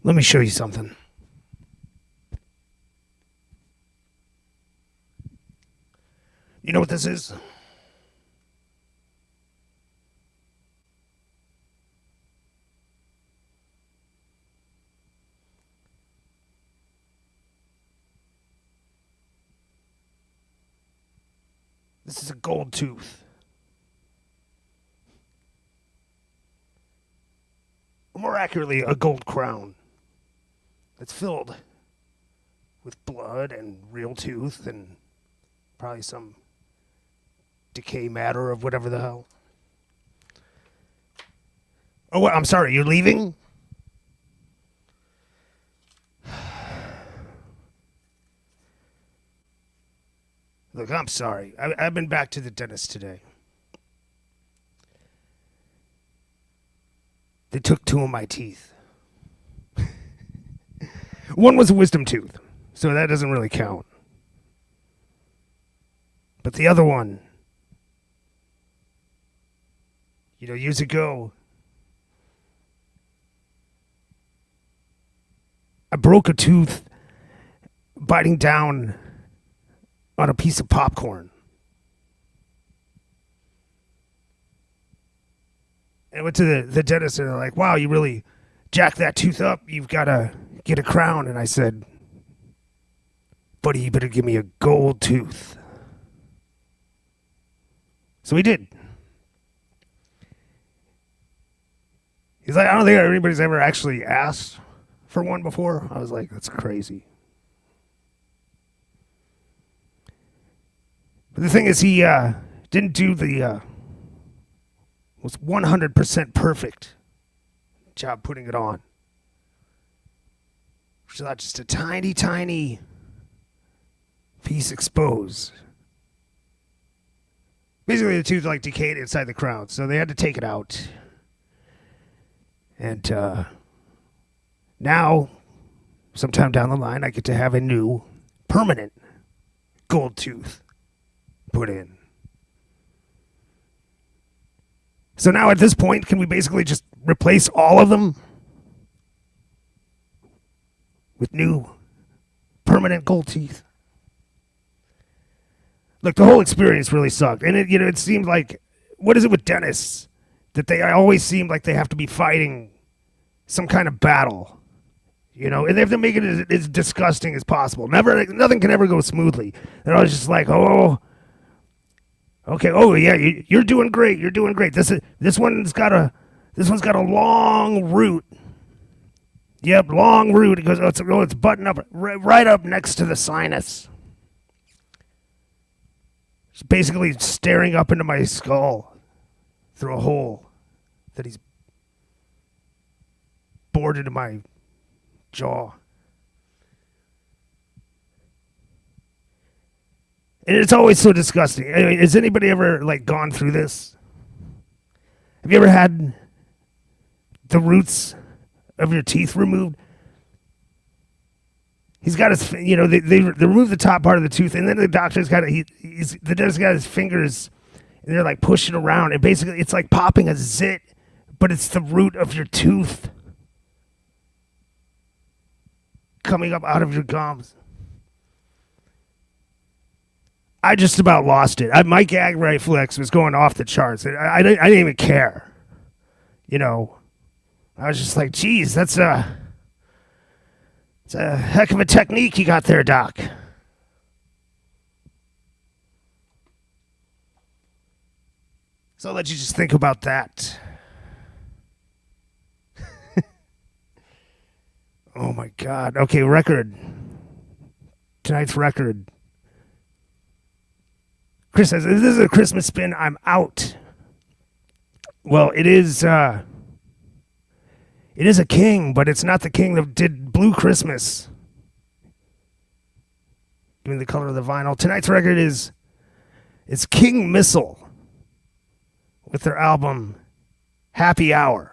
Let me show you something. You know what this is? This is a gold tooth. Or more accurately, a gold crown. That's filled with blood and real tooth and probably some decay matter of whatever the hell. Oh, I'm sorry, you're leaving? Look, I'm sorry. I've been back to the dentist today. They took two of my teeth. One was a wisdom tooth, so that doesn't really count. But the other one, years ago, I broke a tooth biting down on a piece of popcorn. And I went to the dentist and they're like, wow, you really jacked that tooth up. You've got to get a crown. And I said, buddy, you better give me a gold tooth. So he did. He's like, I don't think anybody's ever actually asked for one before. I was like, that's crazy. But the thing is, he didn't do the was 100% perfect job putting it on. Which is not just a tiny, tiny piece exposed. Basically, the tooth like decayed inside the crown, so they had to take it out. And now, sometime down the line, I get to have a new permanent gold tooth put in. So now at this point, can we basically just replace all of them with new permanent gold teeth? Look, the whole experience really sucked. And it seemed like, what is it with dentists? That they always seem like they have to be fighting some kind of battle. And they have to make it as disgusting as possible. Nothing can ever go smoothly. They're always just like, oh, okay. Oh yeah, you're doing great. You're doing great. This one's got a long root. Yep, long root. It goes. It's buttoned up right up next to the sinus. It's basically staring up into my skull through a hole that he's bored into my jaw. And it's always so disgusting. Anyway, has anybody ever gone through this? Have you ever had the roots of your teeth removed? He's got his, they remove the top part of the tooth, and then the doctor's got the dentist got his fingers, and they're pushing around, and basically it's like popping a zit, but it's the root of your tooth coming up out of your gums. I just about lost it. My gag reflex was going off the charts. I didn't even care. I was just like, geez, it's a heck of a technique you got there, Doc. So I'll let you just think about that. Oh my God. Okay, record. Tonight's record. Chris says, this is a Christmas spin. I'm out. Well, it is a king, but it's not the king that did Blue Christmas. Give me the color of the vinyl. Tonight's record is King Missile with their album Happy Hour.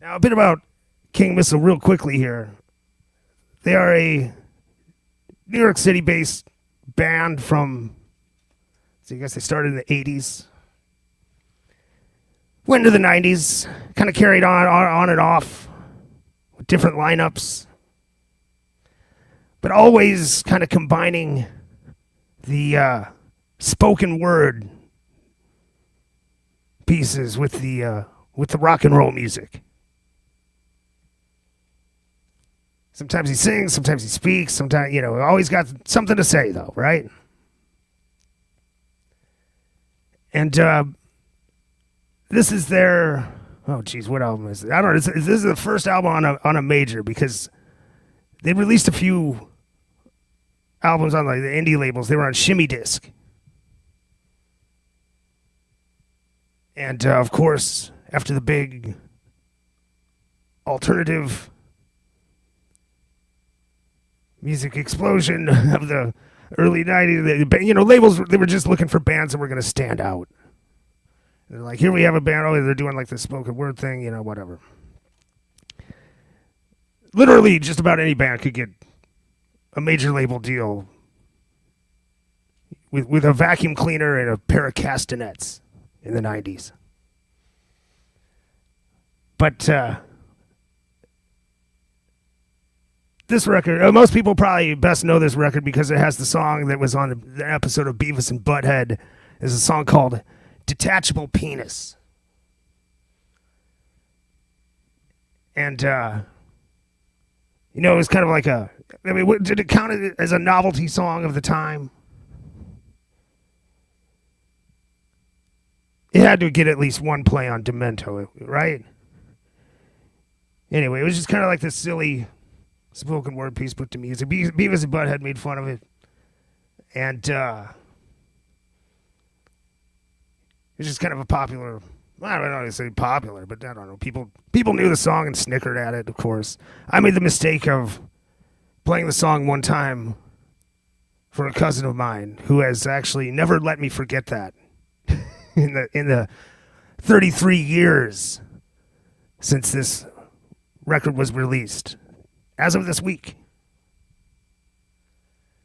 Now, a bit about King Missile real quickly here. They are a New York City-based band from, I guess they started in the 80s. Went into the 90s, kind of carried on and off with different lineups, but always kind of combining the spoken word pieces with the rock and roll music. Sometimes he sings, sometimes he speaks, sometimes, always got something to say, though, right? And this is their, oh, geez, what album is it? I don't know. This is the first album on a major, because they released a few albums on like the indie labels. They were on Shimmy Disc. And, of course, after the big alternative music explosion of the early 90s, labels, they were just looking for bands that were going to stand out. They're like, here we have a band, they're doing like the spoken word thing, whatever. Literally, just about any band could get a major label deal with a vacuum cleaner and a pair of castanets in the 90s. But this record, most people probably best know this record because it has the song that was on the episode of Beavis and Butthead. There's a song called Detachable Penis. And, it was kind of like did it count as a novelty song of the time? It had to get at least one play on Demento, right? Anyway, it was just kind of like this silly spoken word piece put to music. Beavis and Butthead made fun of it. And it's just kind of a popular, I don't know how to say popular, but I don't know. People knew the song and snickered at it, of course. I made the mistake of playing the song one time for a cousin of mine who has actually never let me forget that in the 33 years since this record was released. As of this week.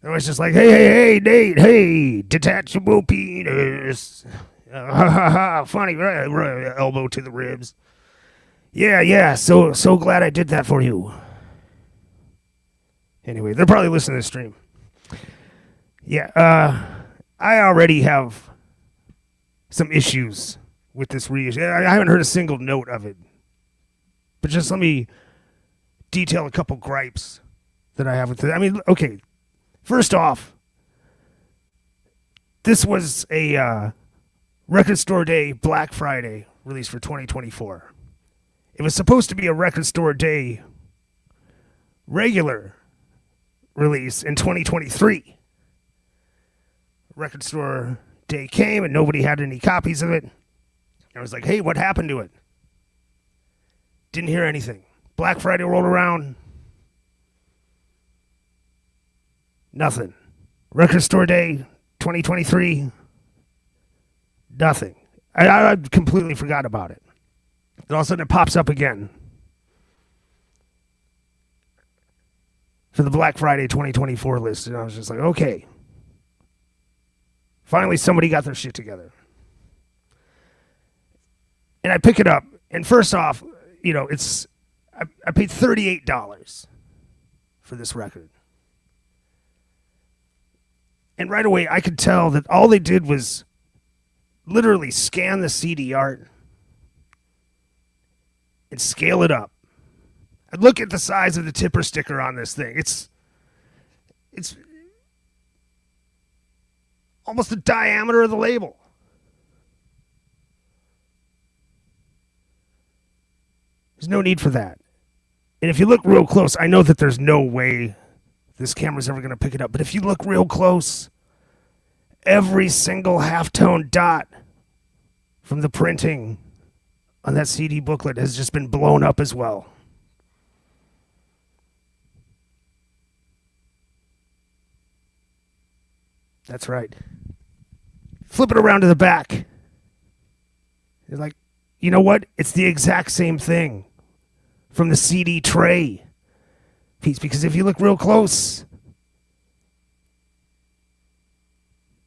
It was just like, hey, Nate, hey, detachable penis. Funny, right? Elbow to the ribs. Yeah, so glad I did that for you. Anyway, they're probably listening to the stream. Yeah, I already have some issues with this reissue. I haven't heard a single note of it. But just let me detail a couple gripes that I have with it. I mean, okay, first off, this was a Record Store Day Black Friday release for 2024. It was supposed to be a Record Store Day regular release in 2023. Record Store Day came and nobody had any copies of it. I was like, hey, what happened to it? Didn't hear anything. Black Friday rolled around. Nothing. Record Store Day 2023. Nothing. I completely forgot about it. And all of a sudden it pops up again for the Black Friday 2024 list. And I was just like, okay. Finally somebody got their shit together. And I pick it up. And first off, I paid $38 for this record. And right away, I could tell that all they did was literally scan the CD art and scale it up. And look at the size of the tipper sticker on this thing. It's almost the diameter of the label. There's no need for that. And if you look real close, I know that there's no way this camera's ever going to pick it up. But if you look real close, every single halftone dot from the printing on that CD booklet has just been blown up as well. That's right. Flip it around to the back. You're like, you know what? It's the exact same thing from the CD tray piece, because if you look real close,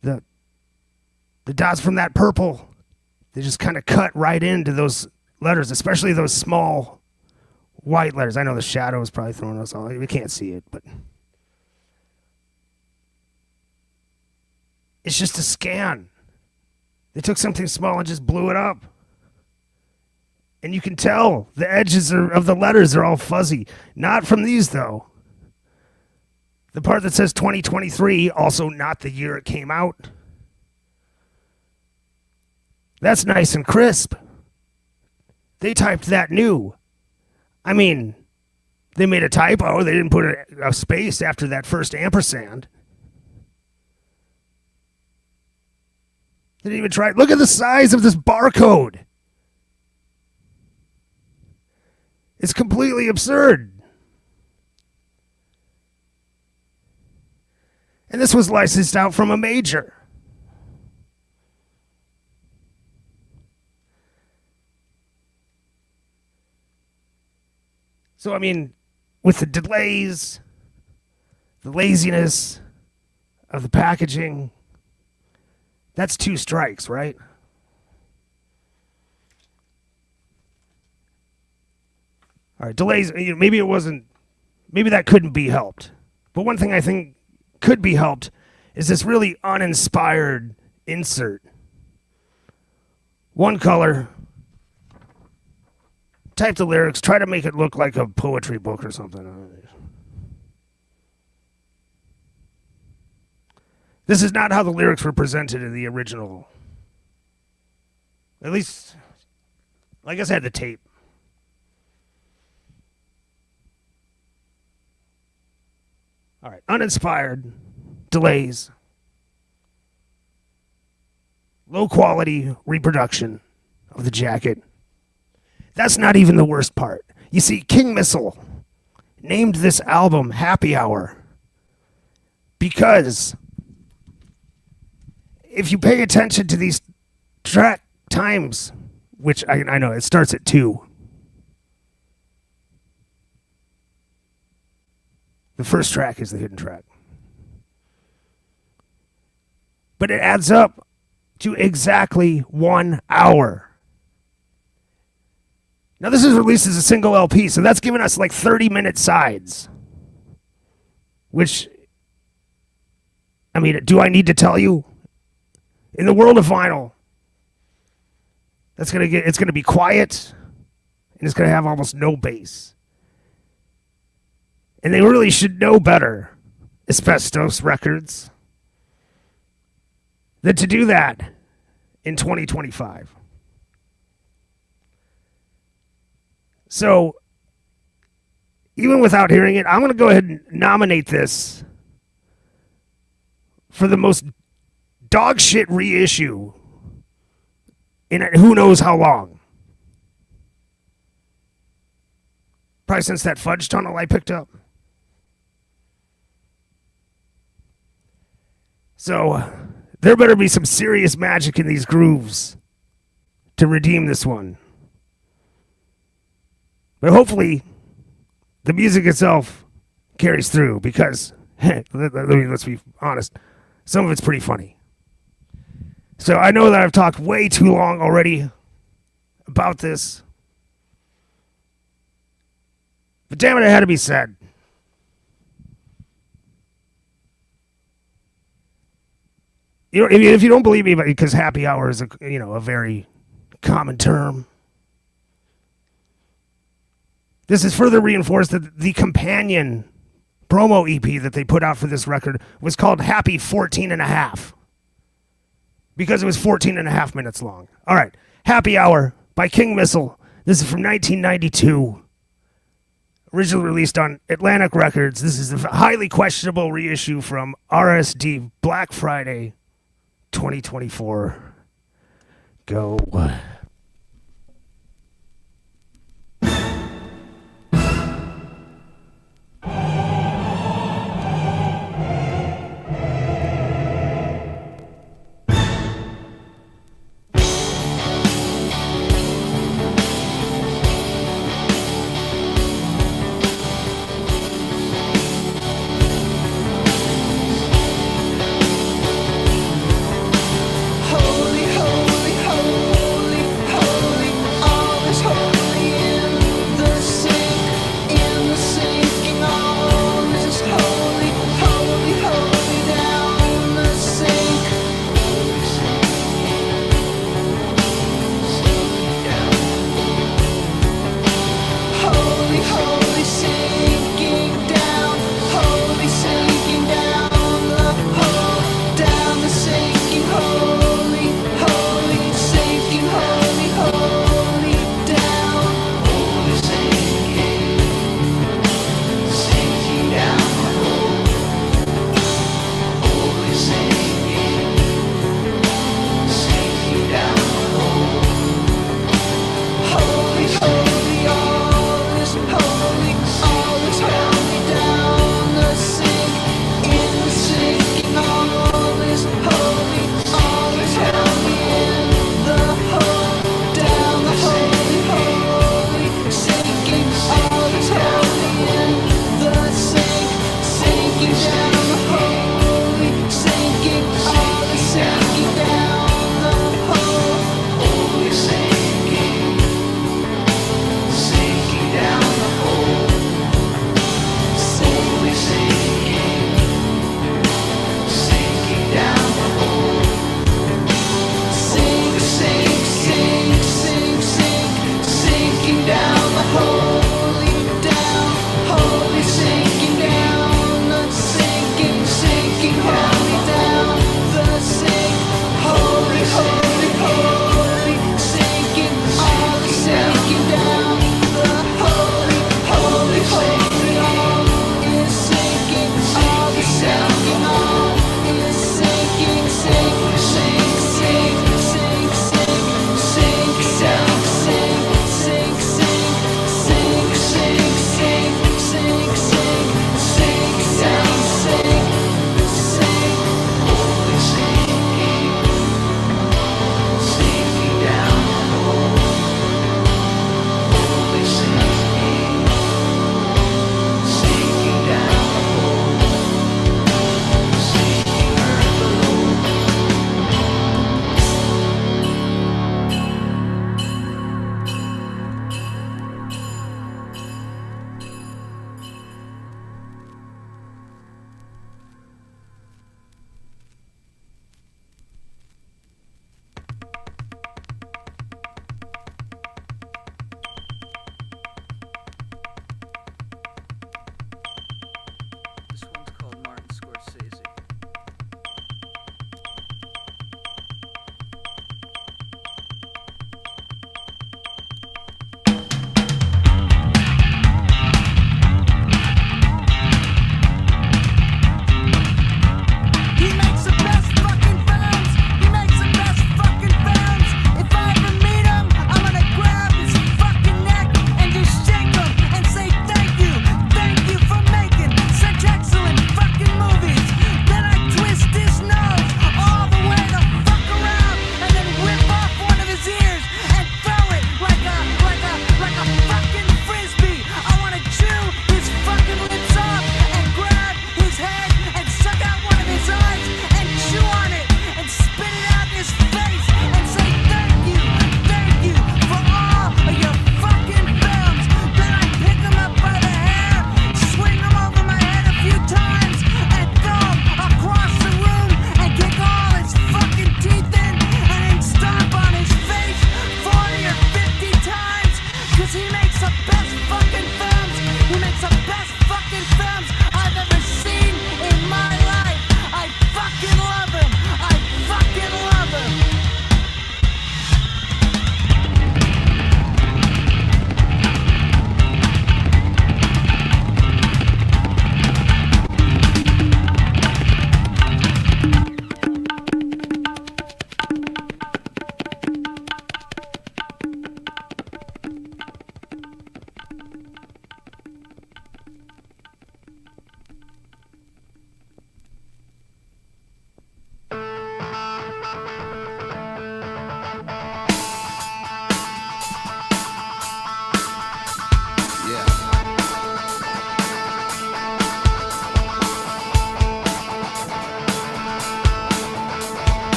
the dots from that purple They just kind of cut right into those letters, especially those small white letters. I know the shadow is probably throwing us all. We can't see it, but it's just a scan. They took something small and just blew it up. And you can tell the edges of the letters are all fuzzy. Not from these, though. The part that says 2023, also not the year it came out. That's nice and crisp. They typed that new. I mean, they made a typo. They didn't put a space after that first ampersand. They didn't even try. Look at the size of this barcode. It's completely absurd. And this was licensed out from a major. So, I mean, with the delays, the laziness of the packaging, that's 2 strikes, right? All right, delays, maybe it wasn't, maybe that couldn't be helped. But one thing I think could be helped is this really uninspired insert. One color, type the lyrics, try to make it look like a poetry book or something. This is not how the lyrics were presented in the original. At least, I guess I had the tape. All right, uninspired, delays, low quality reproduction of the jacket. That's not even the worst part. You see, King Missile named this album Happy Hour because if you pay attention to these track times, which I know it starts at 2. The first track is the hidden track. But it adds up to exactly 1 hour. Now, this is released as a single LP, so that's giving us like 30-minute sides. Which, I mean, do I need to tell you? In the world of vinyl, it's gonna be quiet, and it's gonna have almost no bass. And they really should know better, Asbestos Records, than to do that in 2025. So, even without hearing it, I'm going to go ahead and nominate this for the most dog shit reissue in who knows how long. Probably since that Fudge Tunnel I picked up. So, there better be some serious magic in these grooves to redeem this one. But hopefully, the music itself carries through because, let's be honest, some of it's pretty funny. So I know that I've talked way too long already about this. But damn it, it had to be said. If you don't believe me, because happy hour is a very common term, this is further reinforced that the companion promo EP that they put out for this record was called Happy 14 and a half because it was 14 and a half minutes long. All right, Happy Hour by King Missile. This is from 1992. Originally released on Atlantic Records. This is a highly questionable reissue from RSD Black Friday 2024. Go. Holy, holy, holy.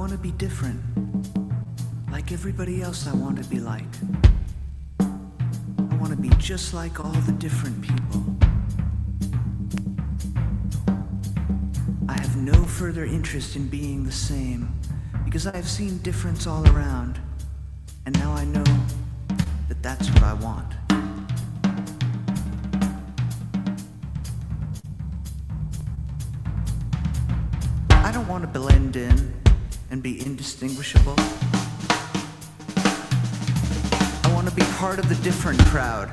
want to be different. Like everybody else I want to be like. I want to be just like all the different people. I have no further interest in being the same, because I have seen difference all around, and now I know that that's what I want. I don't want to blend in and be indistinguishable. I want to be part of the different crowd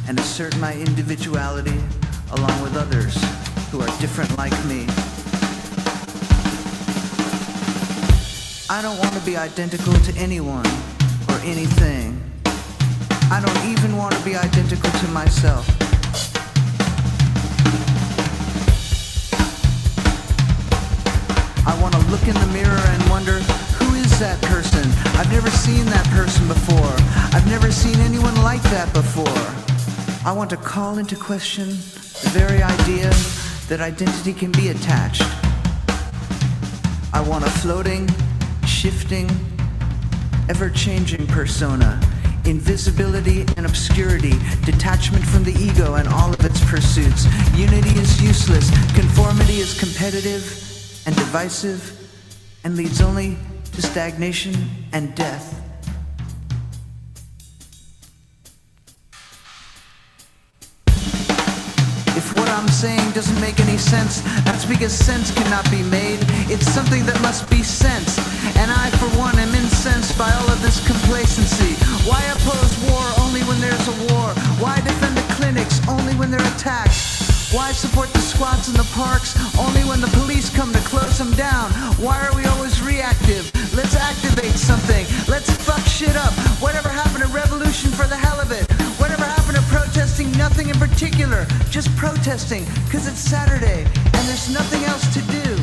and assert my individuality along with others who are different like me. I don't want to be identical to anyone or anything. I don't even want to be identical to myself. I want to look in the mirror and wonder, who is that person? I've never seen that person before. I've never seen anyone like that before. I want to call into question the very idea that identity can be attached. I want a floating, shifting, ever-changing persona, invisibility and obscurity, detachment from the ego and all of its pursuits. Unity is useless, conformity is competitive and divisive, and leads only to stagnation and death. If what I'm saying doesn't make any sense, that's because sense cannot be made. It's something that must be sensed, and I, for one, am incensed by all of this complacency. Why oppose war only when there's a war? Why defend the clinics only when they're attacked? Why support the squats in the parks only when the police come to close them down? Why are we always reactive? Let's activate something. Let's fuck shit up. Whatever happened to revolution for the hell of it? Whatever happened to protesting nothing in particular? Just protesting because it's Saturday and there's nothing else to do.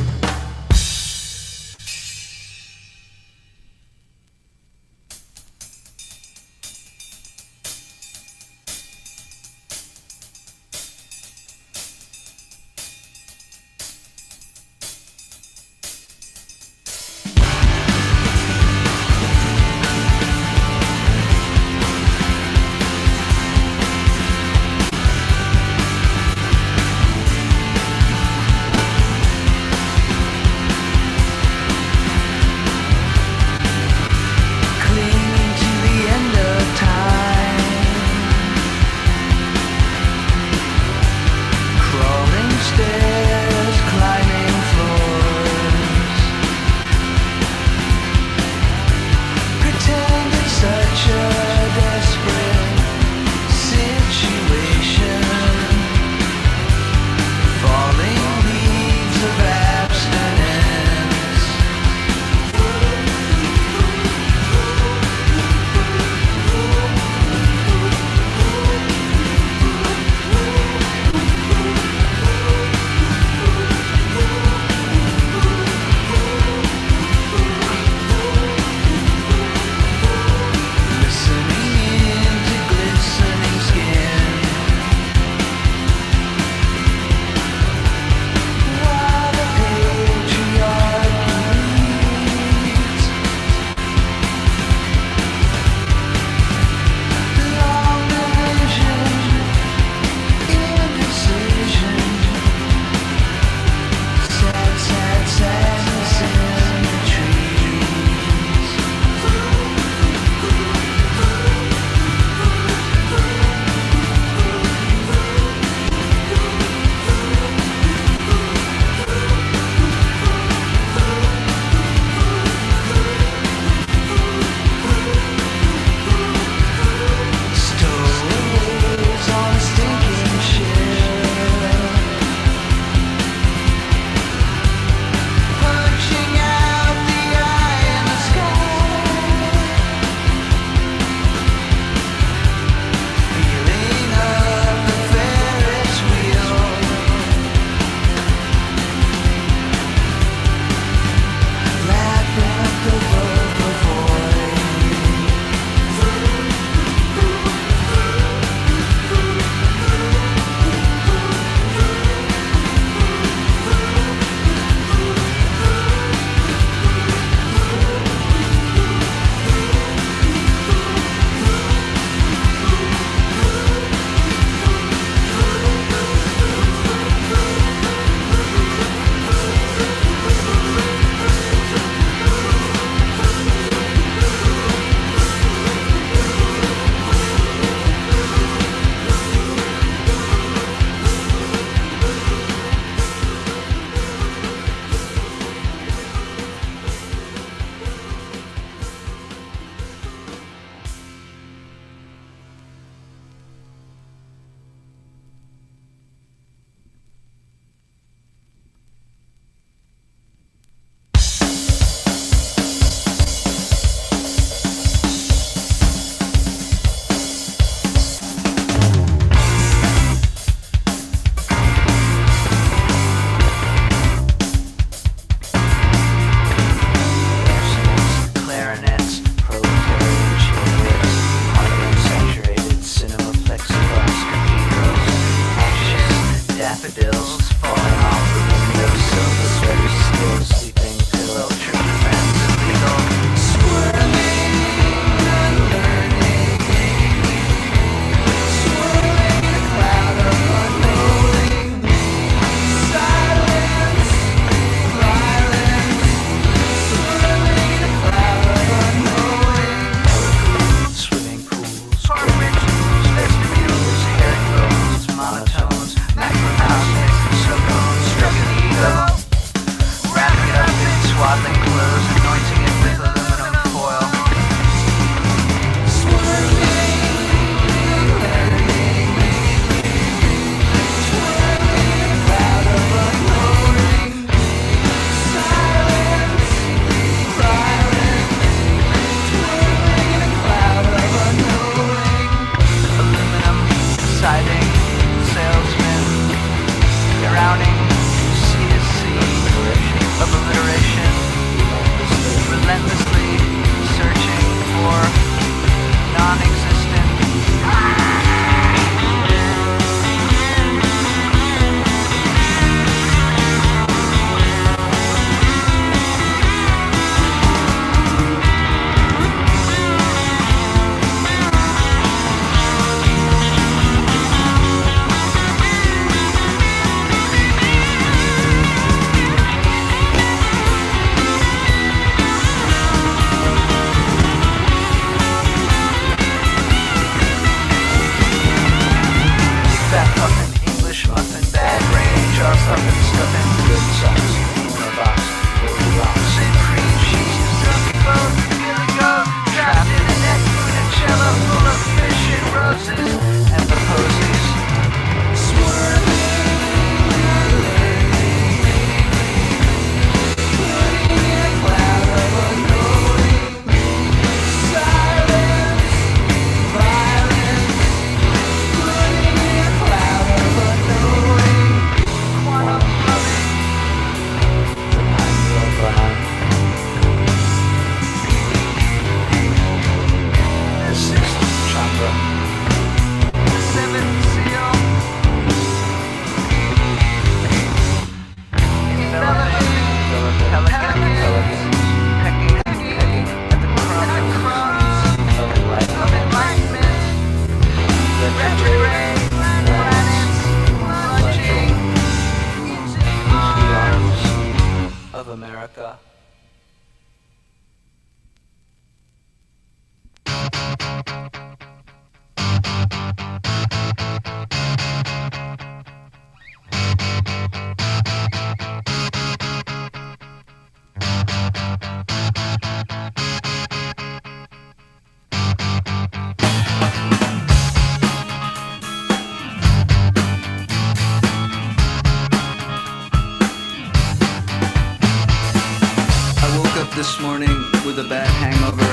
this morning with a bad hangover,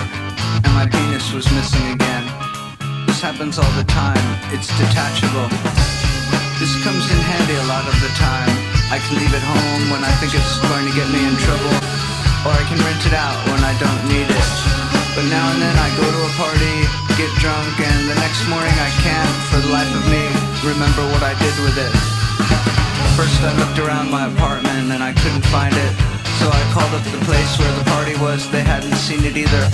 and my penis was missing again. This happens all the time, it's detachable. This comes in handy a lot of the time. I can leave it home when I think it's going to get me in trouble, or I can rent it out when I don't need it. But now and then I go to a party, get drunk, and the next morning I can't, for the life of me, remember what I did with it. First I looked around my apartment and I couldn't find it, so I called up the place where the party was. They hadn't seen it either.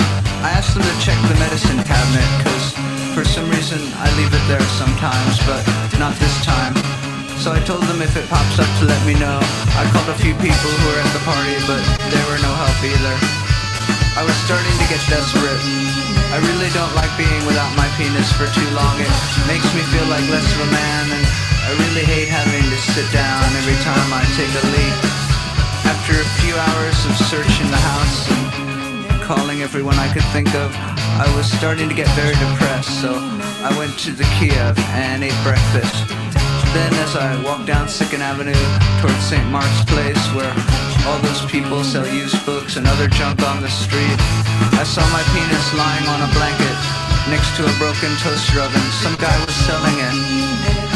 I asked them to check the medicine cabinet, cause for some reason I leave it there sometimes, but not this time. So I told them if it pops up to let me know. I called a few people who were at the party, but they were no help either. I was starting to get desperate. I really don't like being without my penis for too long. It makes me feel like less of a man, and I really hate having to sit down every time I take a leak. After a few hours of searching the house and calling everyone I could think of, I was starting to get very depressed, so I went to the Kiev and ate breakfast. Then as I walked down 2nd Avenue towards St. Mark's Place, where all those people sell used books and other junk on the street, I saw my penis lying on a blanket next to a broken toaster oven. Some guy was selling it.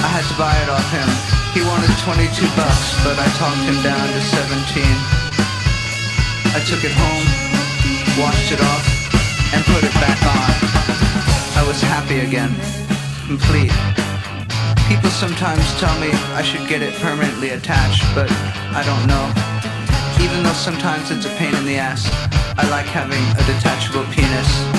I had to buy it off him. He wanted $22, but I talked him down to 17. I took it home, washed it off, and put it back on. I was happy again, complete. People sometimes tell me I should get it permanently attached, but I don't know. Even though sometimes it's a pain in the ass, I like having a detachable penis.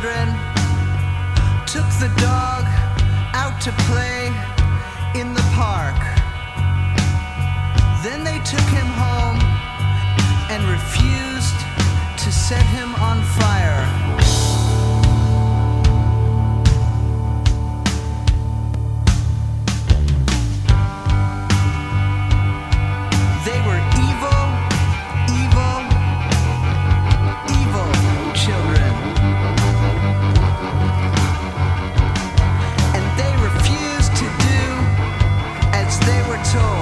children took the dog out to play in the park. Then they took him home and refused to set him on fire. They were evil, evil, evil children. And they refused to do as they were told.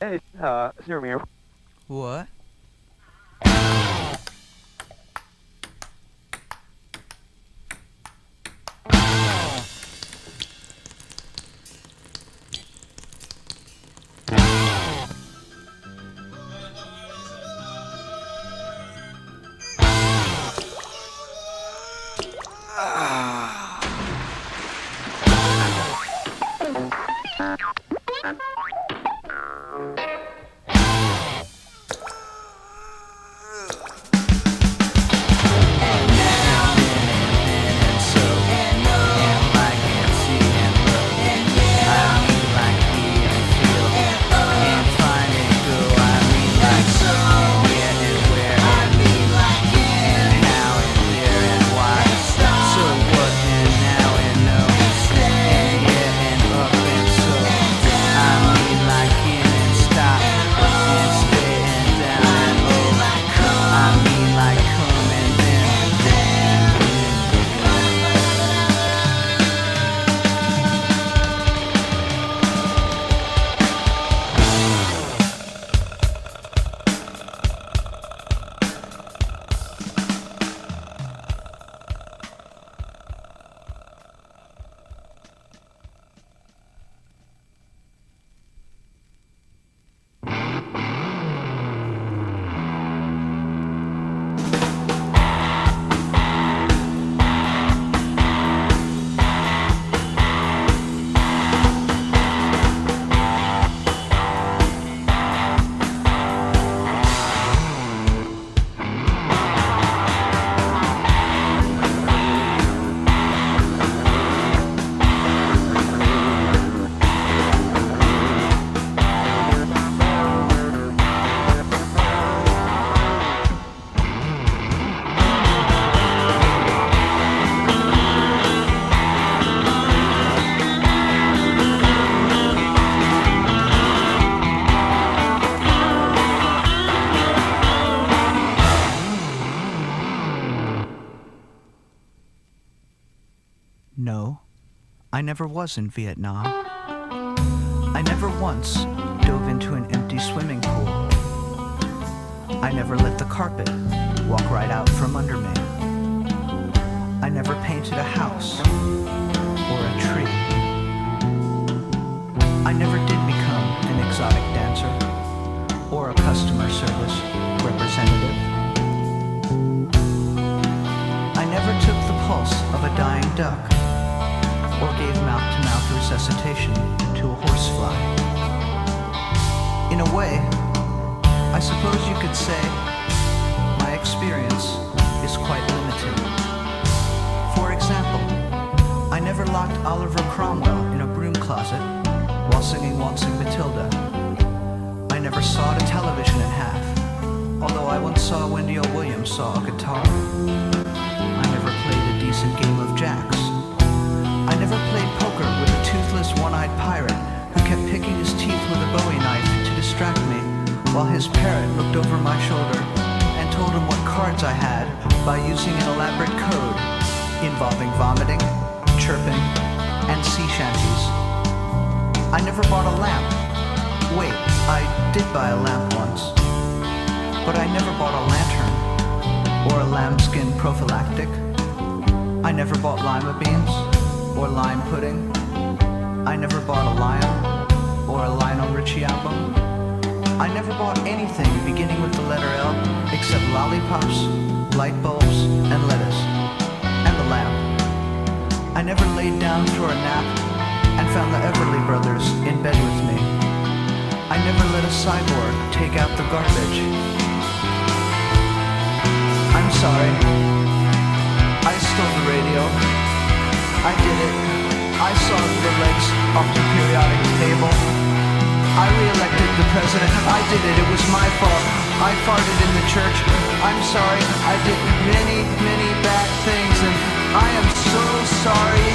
Hey, Samir. What? No, I never was in Vietnam. I never once dove into an empty swimming pool. I never let the carpet walk right out from under me. I never painted a house or a tree. I never did become an exotic dancer or a customer service representative. I never took the pulse of a dying duck or gave mouth-to-mouth resuscitation to a horsefly. In a way, I suppose you could say my experience is quite limited. For example, I never locked Oliver Cromwell in a broom closet while singing Waltzing Matilda. I never sawed a television in half, although I once saw Wendy O. Williams saw a guitar. I never played a decent game of jacks. I never played poker with a toothless, one-eyed pirate who kept picking his teeth with a Bowie knife to distract me while his parrot looked over my shoulder and told him what cards I had by using an elaborate code involving vomiting, chirping, and sea shanties. I never bought a lamp. Wait, I did buy a lamp once, but I never bought a lantern or a lambskin prophylactic. I never bought lima beans or lime pudding. I never bought a lion or a Lionel Richie album. I never bought anything beginning with the letter L except lollipops, light bulbs, and lettuce, and the lamp. I never laid down for a nap and found the Everly Brothers in bed with me. I never let a cyborg take out the garbage. I'm sorry. I stole the radio. I did it. I sawed the legs off the periodic table. I re-elected the president. I did it. It was my fault. I farted in the church. I'm sorry. I did many, many bad things, and I am so sorry.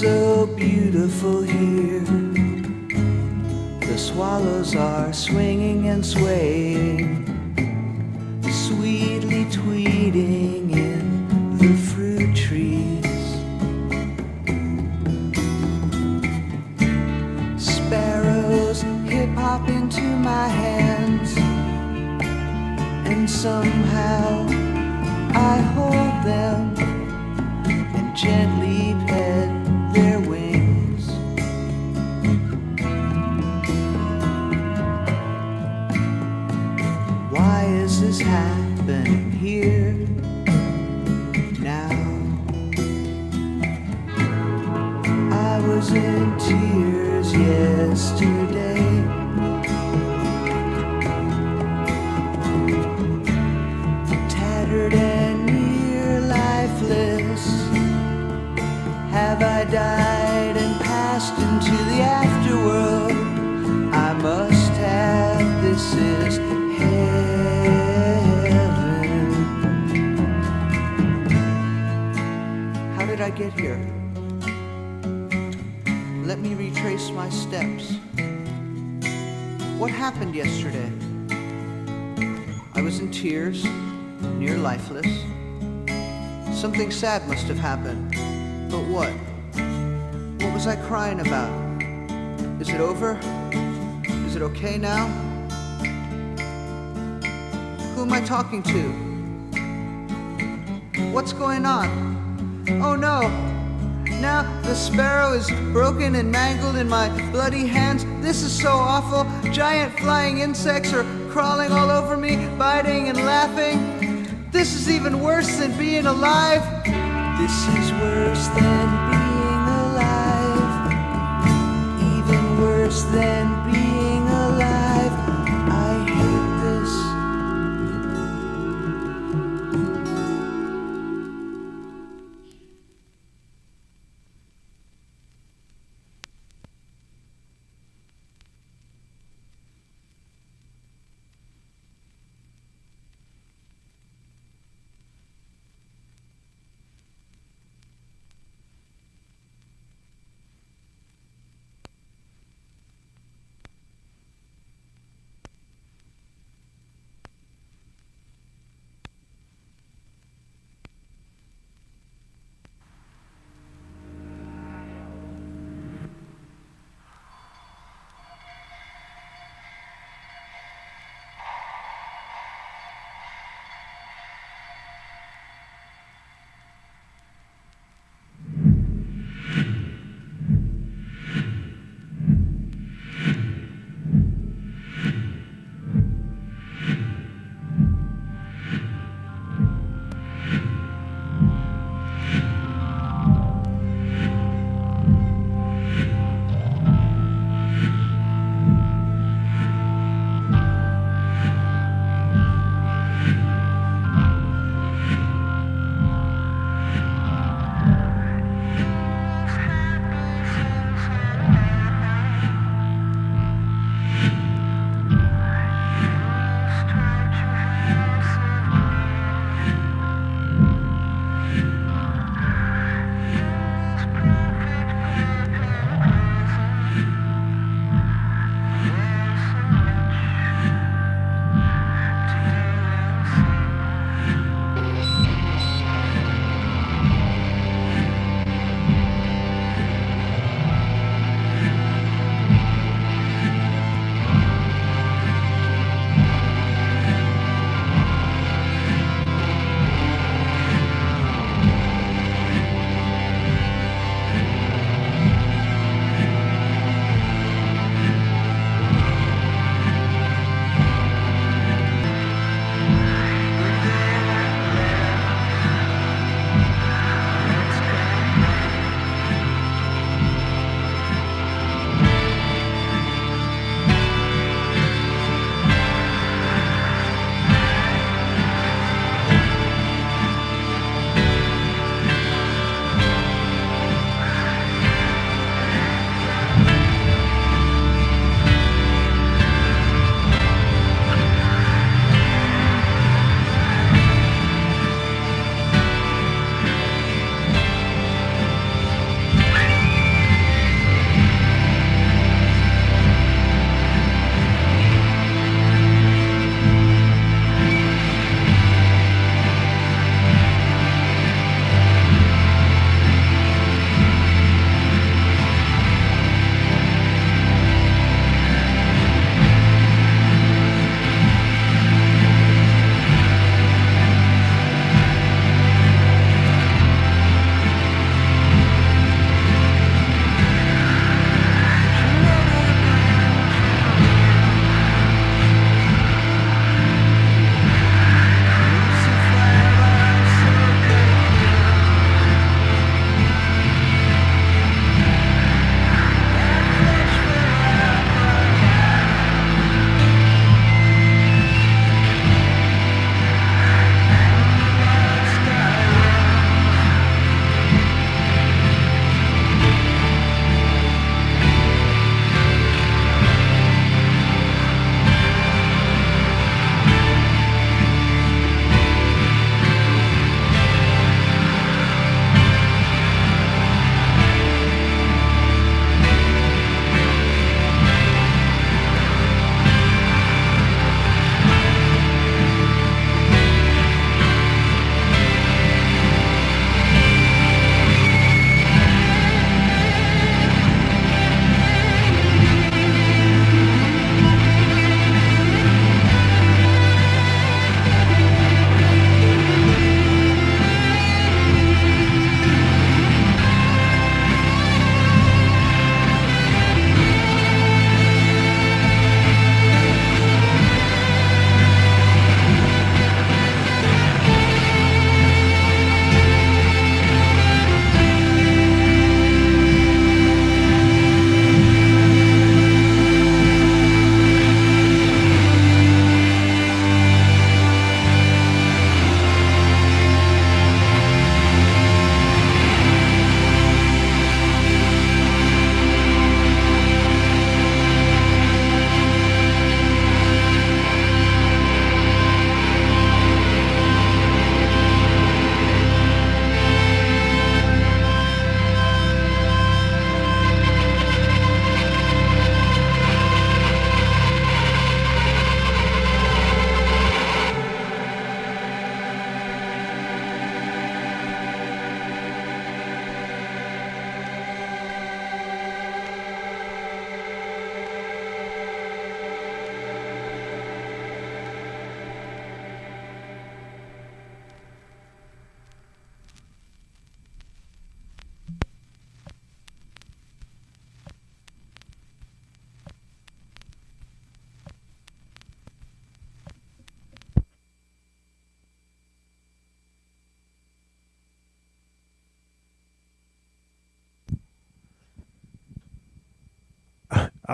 so beautiful here. The swallows are swinging and swaying, sweetly tweeting in the fruit trees. Sparrows hip-hop into my hands, and somehow I hold them and gently pet their wings. Why is this happening here now? I was in tears yesterday. Tattered and near lifeless, have I died and passed into the afterworld? I must have, this is heaven. How did I get here? Let me retrace my steps. What happened yesterday? I was in tears, near lifeless. Something sad must have happened. But what? What was I crying about? Is it over? Is it okay now? Who am I talking to? What's going on? Oh no! Now the sparrow is broken and mangled in my bloody hands. This is so awful. Giant flying insects are crawling all over me, biting and laughing. This is even worse than being alive. This is worse than being alive. Even worse than being alive. I hate this.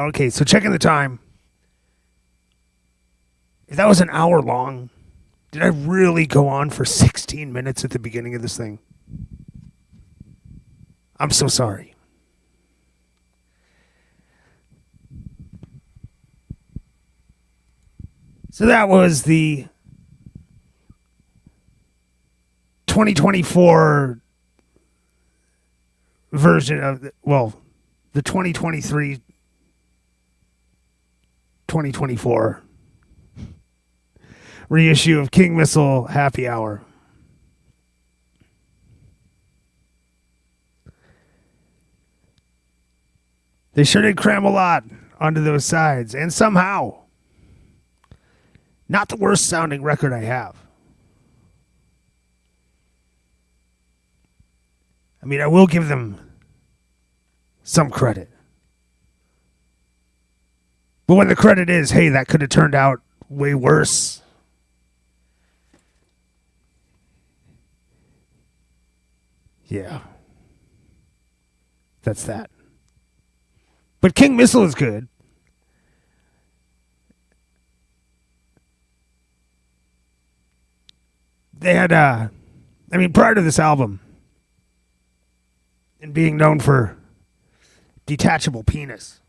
Okay, so checking the time. If that was an hour long, did I really go on for 16 minutes at the beginning of this thing? I'm so sorry. So that was the 2024 version of the 2023 2024 reissue of King Missile Happy Hour. They sure did cram a lot onto those sides, and somehow, not the worst sounding record I have. I mean, I will give them some credit. But when the credit is, hey, that could have turned out way worse. Yeah. That's that. But King Missile is good. They had, prior to this album, and being known for Detachable Penis,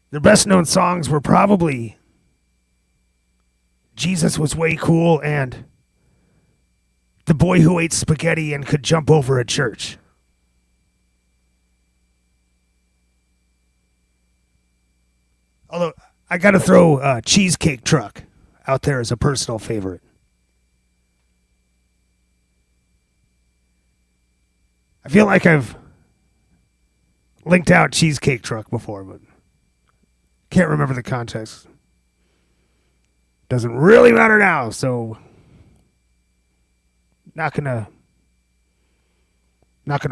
their best known songs were probably Jesus Was Way Cool and The Boy Who Ate Spaghetti and Could Jump Over a Church. Although, I gotta throw Cheesecake Truck out there as a personal favorite. I feel like I've linked out Cheesecake Truck before, but can't remember the context. Doesn't really matter now, so not gonna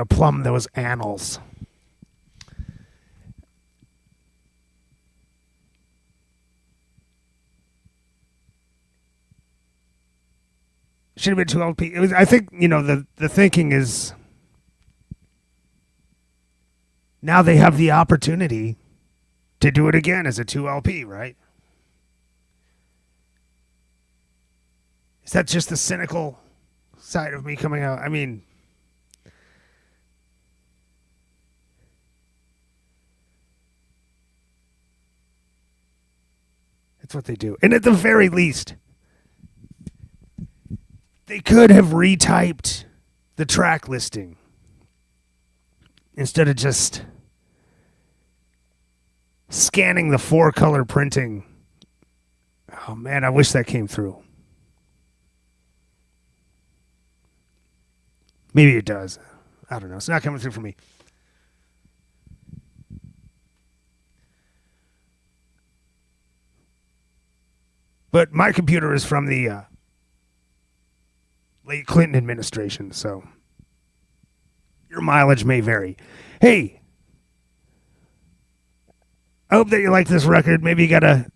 plumb those annals. Should have been 2 LP. It was, I think, the thinking is now they have the opportunity to do it again as a 2 LP, right? Is that just the cynical side of me coming out? I mean, that's what they do. And at the very least, they could have retyped the track listing instead of just scanning the 4-color printing. Oh man, I wish that came through. Maybe it does. I don't know. It's not coming through for me. But my computer is from the late Clinton administration, so your mileage may vary. Hey, I hope that you like this record. Maybe you got a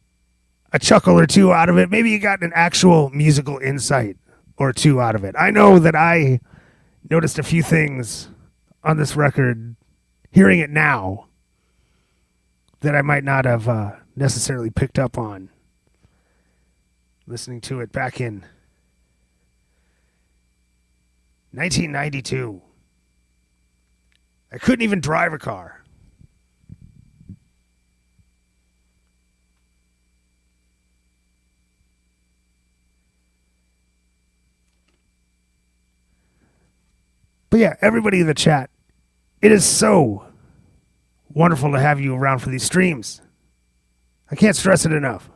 chuckle or two out of it. Maybe you got an actual musical insight or two out of it. I know that I noticed a few things on this record, hearing it now, that I might not have necessarily picked up on listening to it back in 1992. I couldn't even drive a car. But yeah, everybody in the chat, it is so wonderful to have you around for these streams. I can't stress it enough.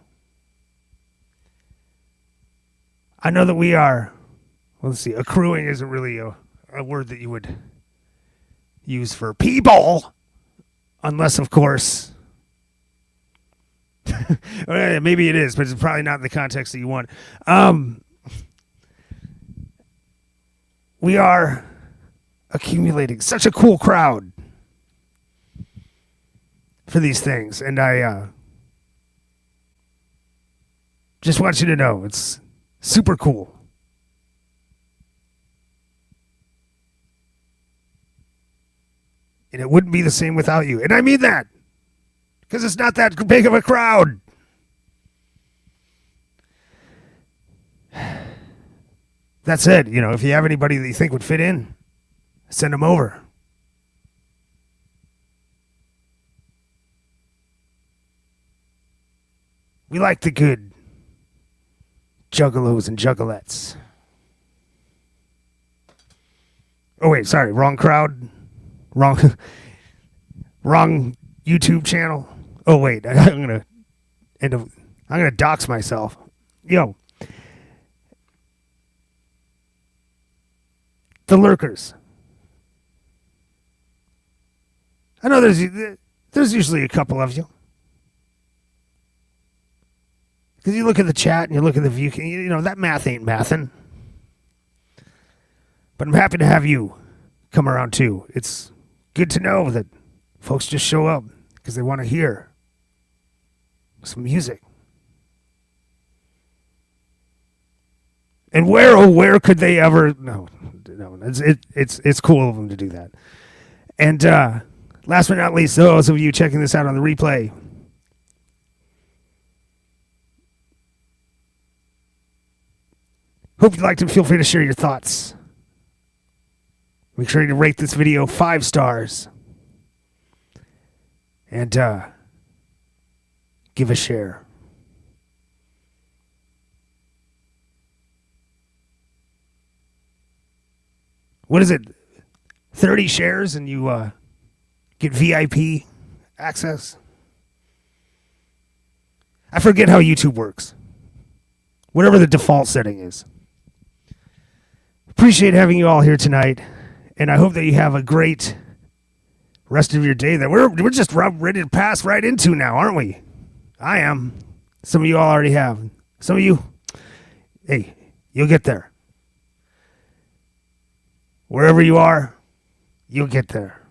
I know that we are, well, let's see, accruing isn't really a word that you would use for people, unless, of course, maybe it is, but it's probably not in the context that you want. We are accumulating such a cool crowd for these things, and I just want you to know it's super cool. And it wouldn't be the same without you. And I mean that. Because it's not that big of a crowd. That said, if you have anybody that you think would fit in, send them over. We like the good juggalos and juggalettes. Oh, wait, sorry. Wrong crowd. Wrong YouTube channel. Oh, wait. I'm gonna dox myself. Yo. The lurkers. I know there's usually a couple of you. Because you look at the chat and you look at the view, that math ain't mathin'. But I'm happy to have you come around too. It's good to know that folks just show up because they want to hear some music. And where could they ever? No, it's cool of them to do that. And last but not least, those of you checking this out on the replay, hope you liked it. Feel free to share your thoughts. Make sure to rate this video 5 stars. And give a share. What is it? 30 shares and you get VIP access? I forget how YouTube works. Whatever the default setting is. Appreciate having you all here tonight. And I hope that you have a great rest of your day that we're just ready to pass right into now, aren't we? I am. Some of you all already have. Some of you, hey, you'll get there. Wherever you are, you'll get there.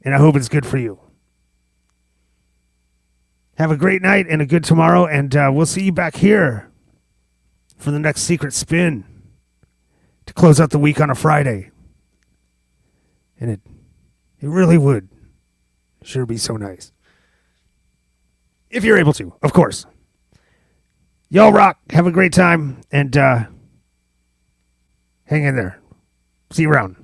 And I hope it's good for you. Have a great night and a good tomorrow, and we'll see you back here for the next Secret Spin to close out the week on a Friday. And it really would sure be so nice. If you're able to, of course. Y'all rock. Have a great time. And hang in there. See you around.